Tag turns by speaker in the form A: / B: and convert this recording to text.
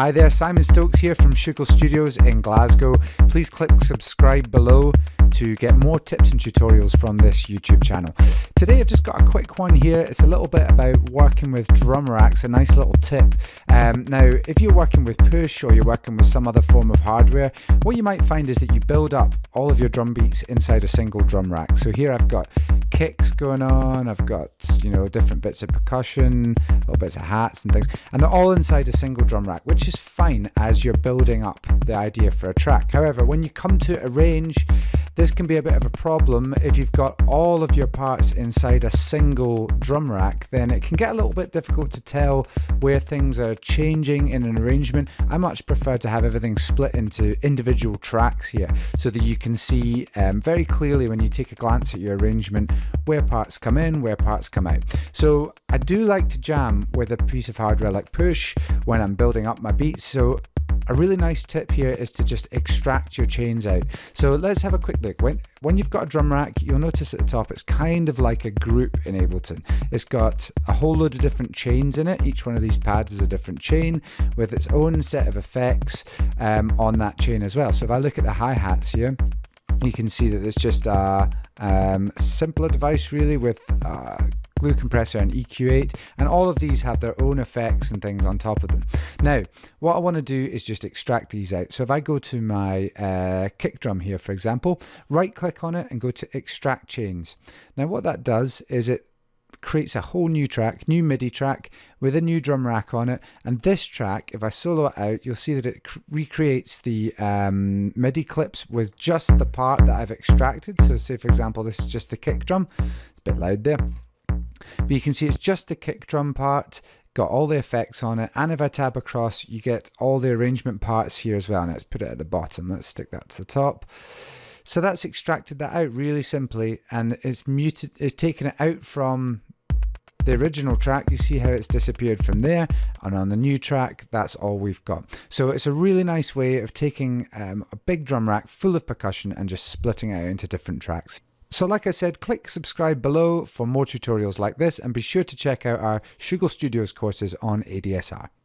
A: Hi there, Simon Stokes here from Shugle Studios in Glasgow. Please click subscribe below to get more tips and tutorials from this YouTube channel. Today I've just got a quick one here. It's a little bit about working with drum racks, a nice little tip. Now, if you're working with Push or you're working with some other form of hardware, what you might find is that you build up all of your drum beats inside a single drum rack. So here I've got kicks going on, I've got, different bits of percussion, little bits of hats and things, and they're all inside a single drum rack, which is fine as you're building up the idea for a track. However, when you come to arrange, this can be a bit of a problem. If you've got all of your parts inside a single drum rack, then it can get a little bit difficult to tell where things are changing in an arrangement. I much prefer to have everything split into individual tracks here so that you can see very clearly when you take a glance at your arrangement where parts come in, where parts come out. So I do like to jam with a piece of hardware like Push when I'm building up my beats. So a really nice tip here is to just extract your chains out. So let's have a quick look. When you've got a drum rack, you'll notice at the top it's kind of like a group in Ableton. It's got a whole load of different chains in it. Each one of these pads is a different chain with its own set of effects on that chain as well. So if I look at the hi-hats here, you can see that it's just a simpler device really with glue compressor and EQ8, and all of these have their own effects and things on top of them. Now, what I want to do is just extract these out. So if I go to my kick drum here, for example, right click on it and go to extract chains. Now what that does is it creates a whole new track, new MIDI track with a new drum rack on it, and this track, if I solo it out, you'll see that it recreates the MIDI clips with just the part that I've extracted. So say for example this is just the kick drum, it's a bit loud there, but you can see it's just the kick drum part, got all the effects on it, and if I tab across you get all the arrangement parts here as well. Now let's put it at the bottom, let's stick that to the top. So that's extracted that out really simply, and it's muted, it's taken it out from the original track. You see how it's disappeared from there, and on the new track that's all we've got. So it's a really nice way of taking a big drum rack full of percussion and just splitting it out into different tracks. So like I said, click subscribe below for more tutorials like this, and be sure to check out our Shugle Studios courses on ADSR.